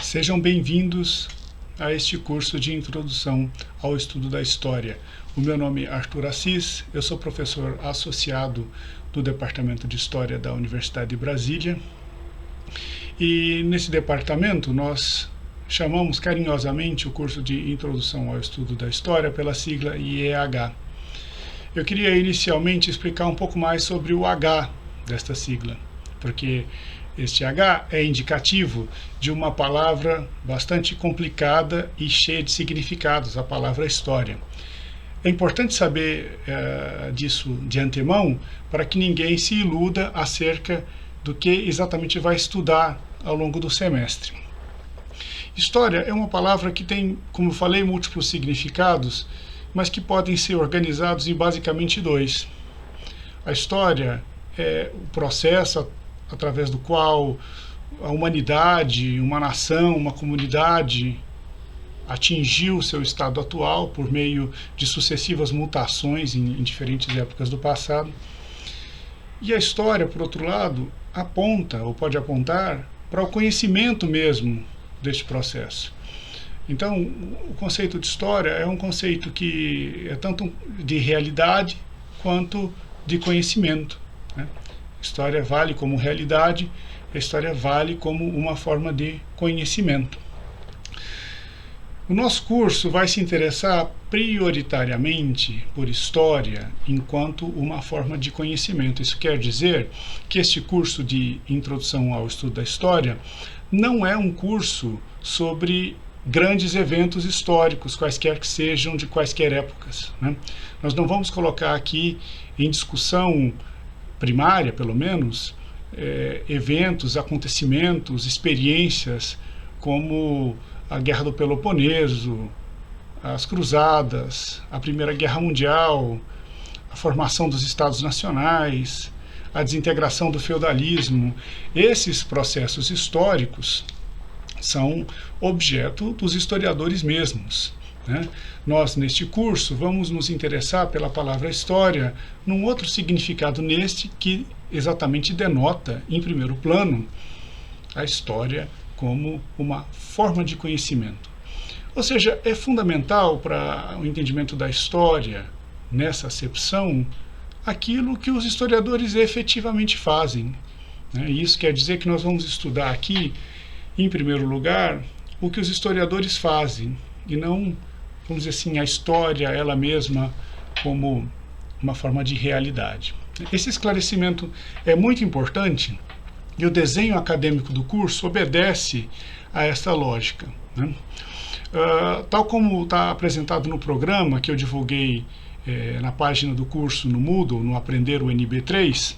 Sejam bem-vindos a este curso de Introdução ao Estudo da História. O meu nome é Arthur Assis, eu sou professor associado do Departamento de História da Universidade de Brasília. E nesse departamento nós chamamos carinhosamente o curso de Introdução ao Estudo da História pela sigla IEH. Eu queria inicialmente explicar um pouco mais sobre o H desta sigla, porque este H é indicativo de uma palavra bastante complicada e cheia de significados, a palavra história. É importante saber disso de antemão para que ninguém se iluda acerca do que exatamente vai estudar ao longo do semestre. História é uma palavra que tem, como eu falei, múltiplos significados, mas que podem ser organizados em basicamente dois. A história é o processo através do qual a humanidade, uma nação, uma comunidade atingiu seu estado atual por meio de sucessivas mutações em diferentes épocas do passado. E a história, por outro lado, aponta, ou pode apontar, para o conhecimento mesmo deste processo. Então, o conceito de história é um conceito que é tanto de realidade quanto de conhecimento, né? A história vale como realidade, a história vale como uma forma de conhecimento. O nosso curso vai se interessar prioritariamente por história enquanto uma forma de conhecimento. Isso quer dizer que este curso de Introdução ao Estudo da História não é um curso sobre grandes eventos históricos, quaisquer que sejam, de quaisquer épocas, né? Nós não vamos colocar aqui em discussão primária, pelo menos, eventos, acontecimentos, experiências como a Guerra do Peloponeso, as Cruzadas, a Primeira Guerra Mundial, a formação dos Estados Nacionais, a desintegração do feudalismo. Esses processos históricos são objeto dos historiadores mesmos, né? Nós, neste curso, vamos nos interessar pela palavra história num outro significado neste que exatamente denota, em primeiro plano, a história como uma forma de conhecimento. Ou seja, é fundamental para o entendimento da história, nessa acepção, aquilo que os historiadores efetivamente fazem, né? E isso quer dizer que nós vamos estudar aqui, em primeiro lugar, o que os historiadores fazem, e não, vamos dizer assim, a história ela mesma como uma forma de realidade. Esse esclarecimento é muito importante e o desenho acadêmico do curso obedece a essa lógica, né? Tal como está apresentado no programa que eu divulguei na página do curso no Moodle, no Aprender o NB3,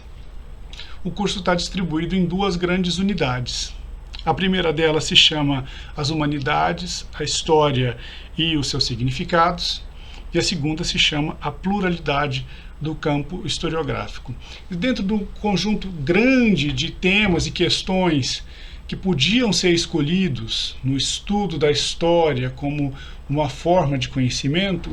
o curso está distribuído em duas grandes unidades. A primeira delas se chama As Humanidades, a História e os seus Significados, e a segunda se chama A Pluralidade do Campo Historiográfico. E dentro do conjunto grande de temas e questões que podiam ser escolhidos no estudo da história como uma forma de conhecimento,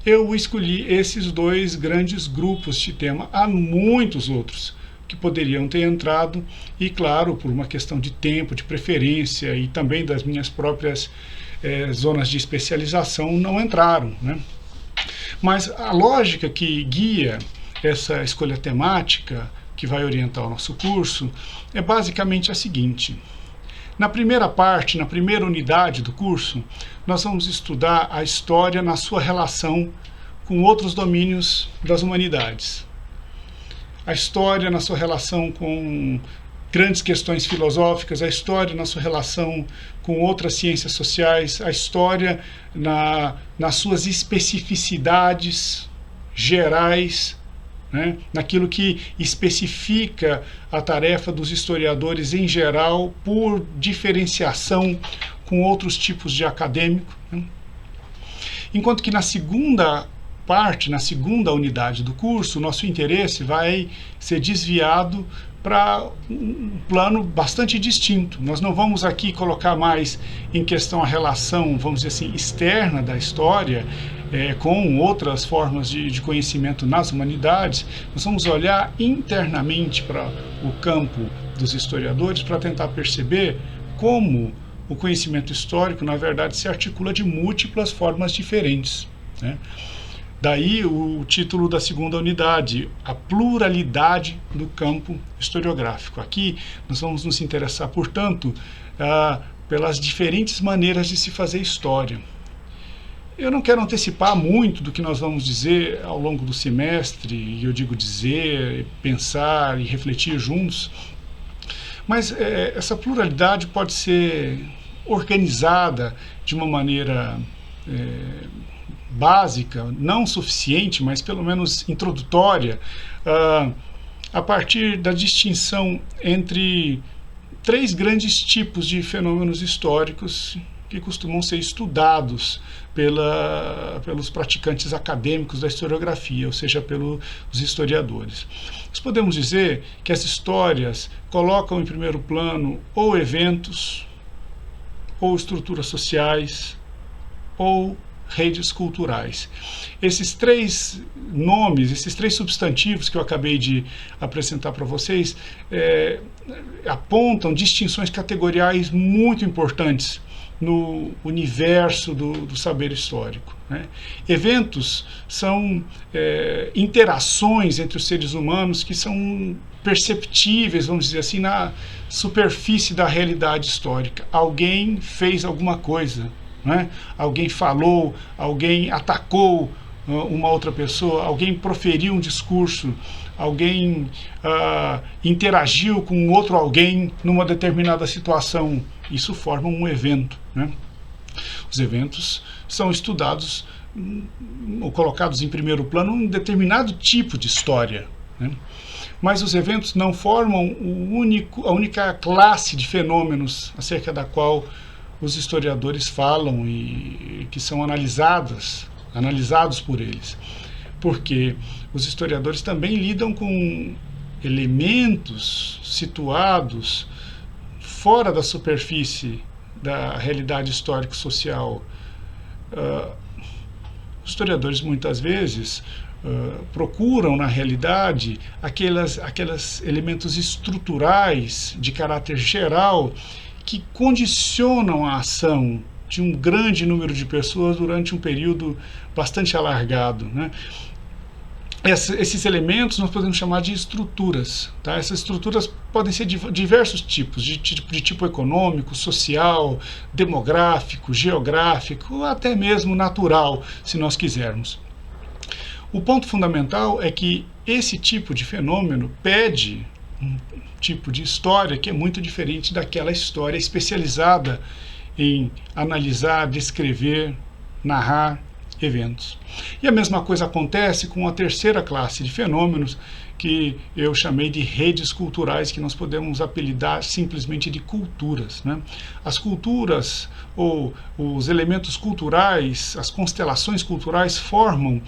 eu escolhi esses dois grandes grupos de tema. Há muitos outros que poderiam ter entrado e, claro, por uma questão de tempo, de preferência e também das minhas próprias zonas de especialização, não entraram, né? Mas a lógica que guia essa escolha temática que vai orientar o nosso curso é basicamente a seguinte. Na primeira parte, na primeira unidade do curso, nós vamos estudar a história na sua relação com outros domínios das humanidades. A história na sua relação com grandes questões filosóficas, a história na sua relação com outras ciências sociais, a história nas suas especificidades gerais, né? Naquilo que especifica a tarefa dos historiadores em geral, por diferenciação com outros tipos de acadêmico, né? Enquanto que na segunda parte, na segunda unidade do curso, nosso interesse vai ser desviado para um plano bastante distinto. Nós não vamos aqui colocar mais em questão a relação, vamos dizer assim, externa da história com outras formas de conhecimento nas humanidades. Nós vamos olhar internamente para o campo dos historiadores para tentar perceber como o conhecimento histórico, na verdade, se articula de múltiplas formas diferentes, né? Daí o título da segunda unidade, a pluralidade do campo historiográfico. Aqui nós vamos nos interessar, portanto, pelas diferentes maneiras de se fazer história. Eu não quero antecipar muito do que nós vamos dizer ao longo do semestre, e eu digo dizer, pensar e refletir juntos, mas essa pluralidade pode ser organizada de uma maneira básica, não suficiente, mas pelo menos introdutória, a partir da distinção entre três grandes tipos de fenômenos históricos que costumam ser estudados pelos praticantes acadêmicos da historiografia, ou seja, pelos historiadores. Nós podemos dizer que as histórias colocam em primeiro plano ou eventos, ou estruturas sociais, ou redes culturais. Esses três nomes, esses três substantivos que eu acabei de apresentar para vocês, apontam distinções categoriais muito importantes no universo do saber histórico, né? Eventos são interações entre os seres humanos que são perceptíveis, vamos dizer assim, na superfície da realidade histórica. Alguém fez alguma coisa, né? Alguém falou, alguém atacou uma outra pessoa, alguém proferiu um discurso, alguém interagiu com outro alguém numa determinada situação. Isso forma um evento, né? Os eventos são estudados ou colocados em primeiro plano um determinado tipo de história, né? Mas os eventos não formam a única classe de fenômenos acerca da qual os historiadores falam e que são analisados por eles. Porque os historiadores também lidam com elementos situados fora da superfície da realidade histórico-social. Os historiadores muitas vezes procuram na realidade aqueles elementos estruturais de caráter geral que condicionam a ação de um grande número de pessoas durante um período bastante alargado, né? Esses elementos nós podemos chamar de estruturas, tá? Essas estruturas podem ser de diversos tipos, de tipo econômico, social, demográfico, geográfico, ou até mesmo natural, se nós quisermos. O ponto fundamental é que esse tipo de fenômeno pede um tipo de história que é muito diferente daquela história especializada em analisar, descrever, narrar eventos. E a mesma coisa acontece com a terceira classe de fenômenos que eu chamei de redes culturais, que nós podemos apelidar simplesmente de culturas, né? As culturas ou os elementos culturais, as constelações culturais formam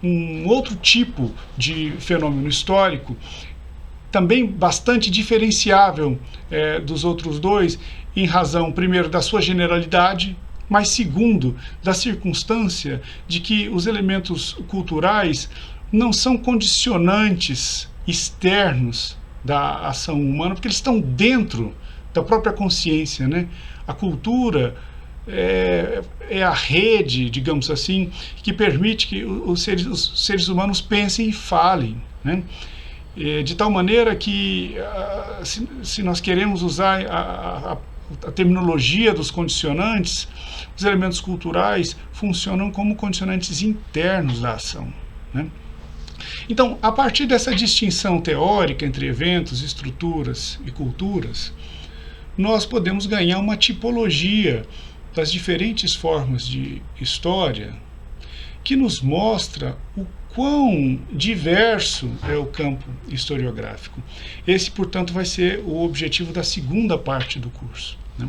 um outro tipo de fenômeno histórico, também bastante diferenciável dos outros dois, em razão, primeiro, da sua generalidade, mas segundo, da circunstância de que os elementos culturais não são condicionantes externos da ação humana, porque eles estão dentro da própria consciência, né? A cultura é a rede, digamos assim, que permite que os seres humanos pensem e falem, né? De tal maneira que, se nós queremos usar a terminologia dos condicionantes, os elementos culturais funcionam como condicionantes internos da ação, né? Então, a partir dessa distinção teórica entre eventos, estruturas e culturas, nós podemos ganhar uma tipologia das diferentes formas de história que nos mostra o quão diverso é o campo historiográfico. Esse, portanto, vai ser o objetivo da segunda parte do curso, né?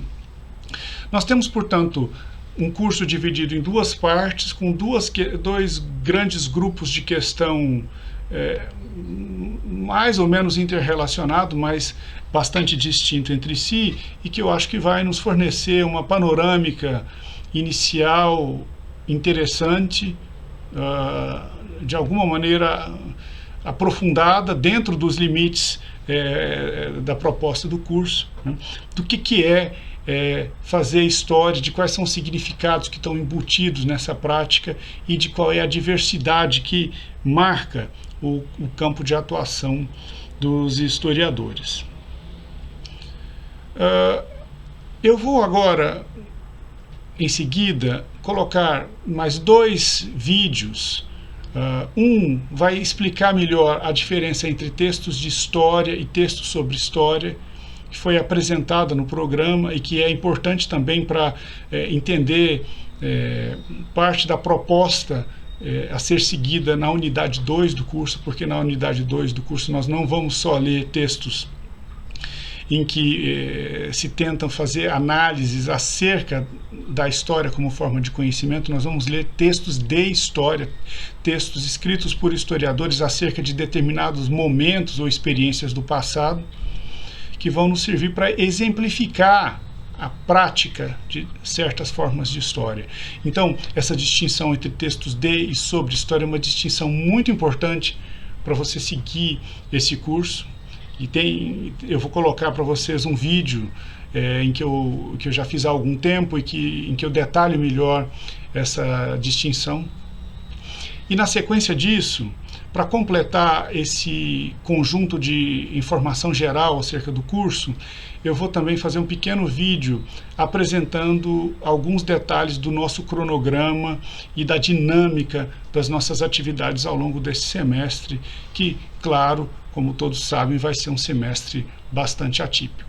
Nós temos, portanto, um curso dividido em duas partes, com dois grandes grupos de questão mais ou menos interrelacionado, mas bastante distinto entre si, e que eu acho que vai nos fornecer uma panorâmica inicial interessante, de alguma maneira aprofundada dentro dos limites da proposta do curso, né, do que é fazer história, de quais são os significados que estão embutidos nessa prática e de qual é a diversidade que marca o campo de atuação dos historiadores. Eu vou agora, em seguida, colocar mais 2 vídeos. Um vai explicar melhor a diferença entre textos de história e textos sobre história, que foi apresentada no programa e que é importante também para entender parte da proposta a ser seguida na unidade 2 do curso, porque na unidade 2 do curso nós não vamos só ler textos em que se tentam fazer análises acerca da história como forma de conhecimento. Nós vamos ler textos de história, textos escritos por historiadores acerca de determinados momentos ou experiências do passado, que vão nos servir para exemplificar a prática de certas formas de história. Então, essa distinção entre textos de e sobre história é uma distinção muito importante para você seguir esse curso. E eu vou colocar para vocês um vídeo em que eu já fiz há algum tempo e em que eu detalho melhor essa distinção. E na sequência disso, para completar esse conjunto de informação geral acerca do curso, eu vou também fazer um pequeno vídeo apresentando alguns detalhes do nosso cronograma e da dinâmica das nossas atividades ao longo desse semestre, que, claro, como todos sabem, vai ser um semestre bastante atípico.